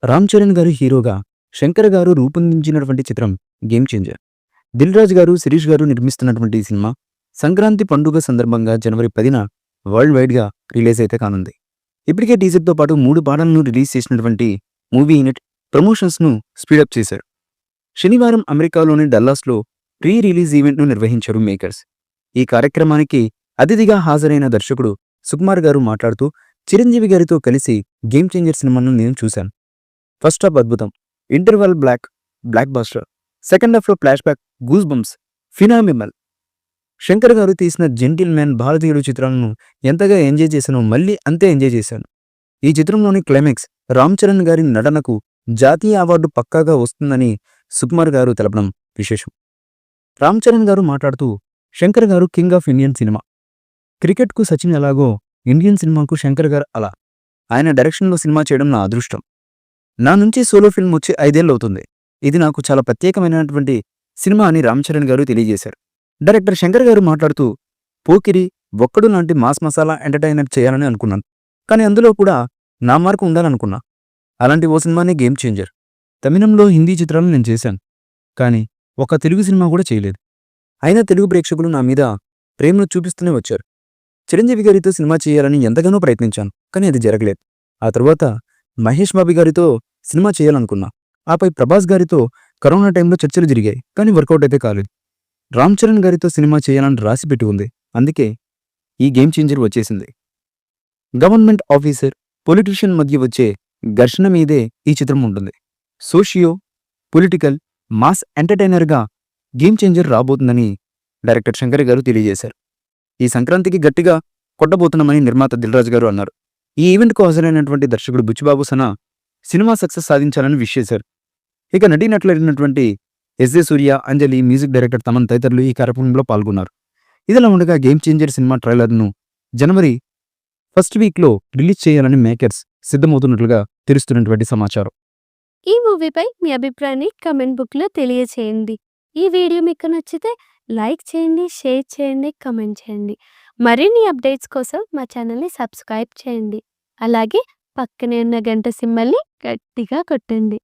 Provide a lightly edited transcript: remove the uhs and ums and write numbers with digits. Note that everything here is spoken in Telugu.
రామ్ చరణ్ గారు హీరోగా శంకర్ గారు రూపొందించినటువంటి చిత్రం గేమ్ చేంజర్. దిల్ రాజు గారు, శిరీష్ గారు నిర్మిస్తున్నటువంటి ఈ సినిమా సంక్రాంతి పండుగ సందర్భంగా జనవరి 10న వరల్డ్ వైడ్గా రిలీజ్ అయితే కానుంది. ఇప్పటికే టీజర్తో పాటు 3 పాటలను రిలీజ్ చేసినటువంటి మూవీ యూనిట్ ప్రమోషన్స్ను స్పీడప్ చేశారు. శనివారం అమెరికాలోని డల్లాస్లో ప్రీ రిలీజ్ ఈవెంట్ను నిర్వహించారు మేకర్స్. ఈ కార్యక్రమానికి అతిథిగా హాజరైన దర్శకుడు సుకుమార్ గారు మాట్లాడుతూ, చిరంజీవి గారితో కలిసి గేమ్ చేంజర్ సినిమాను నేను చూశాను. ఫస్ట్ హాఫ్ అద్భుతం, ఇంటర్వెల్ బ్లాక్ బాస్టర్, సెకండ్ హాఫ్లో flash back, goose bumps, phenomenal. Shankar గారు తీసిన జెంటిల్ మ్యాన్, భారతీయుడు చిత్రాలను ఎంతగా ఎంజాయ్ చేశానో మళ్ళీ అంతే ఎంజాయ్ చేశాను. ఈ చిత్రంలోని క్లైమాక్స్ రామ్ చరణ్ గారి నటనకు జాతీయ అవార్డు పక్కాగా వస్తుందని సుకుమార్ గారు తెలపడం విశేషం. రామ్ చరణ్ గారు మాట్లాడుతూ, శంకర్ గారు కింగ్ ఆఫ్ ఇండియన్ సినిమా. క్రికెట్కు సచిన్ ఎలాగో ఇండియన్ సినిమాకు శంకర్ గారు అలా. ఆయన డైరెక్షన్లో సినిమా చేయడం నా అదృష్టం. నా నుంచి సోలో ఫిల్మ్ వచ్చి 5 ఏళ్ళు అవుతుంది. ఇది నాకు చాలా ప్రత్యేకమైనటువంటి సినిమా అని రామ్ చరణ్ గారు తెలియజేశారు. డైరెక్టర్ శంకర్ గారు మాట్లాడుతూ, పోకిరి, ఒక్కడు లాంటి మాస్ మసాలా ఎంటర్టైనర్ చేయాలని అనుకున్నాను. కానీ అందులో కూడా నా మార్కు ఉండాలనుకున్నా. అలాంటి ఓ సినిమానే గేమ్ చేంజర్. తమిళంలో, హిందీ చిత్రాలు నేను చేశాను, కానీ ఒక తెలుగు సినిమా కూడా చేయలేదు. అయినా తెలుగు ప్రేక్షకులు నా మీద ప్రేమను చూపిస్తూనే వచ్చారు. చిరంజీవి గారితో సినిమా చేయాలని ఎంతగానో ప్రయత్నించాను, కానీ అది జరగలేదు. ఆ తర్వాత మహేష్ బాబు గారితో సినిమా చేయాలనుకున్నా. ఆపై ప్రభాస్ గారితో కరోనా టైంలో చర్చలు జరిగాయి, కానీ వర్కౌట్ అయితే కాలేదు. రామ్ చరణ్ గారితో సినిమా చేయాలని రాసిపెట్టి ఉంది. అందుకే ఈ గేమ్ చేంజర్ వచ్చేసింది. గవర్నమెంట్ ఆఫీసర్, పొలిటీషియన్ మధ్య వచ్చే ఘర్షణ మీదే ఈ చిత్రం ఉంటుంది. సోషియో పొలిటికల్ మాస్ ఎంటర్టైనర్గా గేమ్ చేంజర్ రాబోతుందని డైరెక్టర్ శంకర్ గారు తెలియజేశారు. ఈ సంక్రాంతికి గట్టిగా కొట్టబోతున్నామని నిర్మాత దిల్ రాజు గారు అన్నారు. ఈ ఈవెంట్కు హాజరైనటువంటి దర్శకుడు బుచ్చిబాబు సనా సినిమా సక్సెస్ సాధించాలని విష్ చేశారు. ఇక నటీనటులైనటువంటి ఎస్జే సూర్య, అంజలి, మ్యూజిక్ డైరెక్టర్ తమన్ తదితరులు ఈ కార్యక్రమంలో పాల్గొన్నారు. ఇదిలా ఉండగా గేమ్ చేంజర్ సినిమా ట్రైలర్ను జనవరి 1st వీక్లో రిలీజ్ చేయాలని మేకర్స్ సిద్ధమవుతున్నట్లుగా తెలుస్తున్నటువంటి సమాచారం. ఈ మూవీపై మీ అభిప్రాయాన్ని కమెంట్ బుక్లో తెలియచేయండి. ఈ వీడియో మీకు నచ్చితే లైక్ చేయండి, షేర్ చేయండి, కమెంట్ చేయండి. మరిన్ని అప్డేట్స్ కోసం మా ఛానల్ని సబ్స్క్రైబ్ చేయండి. అలాగే పక్కనే ఉన్న గంట సింబల్ని గట్టిగా కొట్టండి.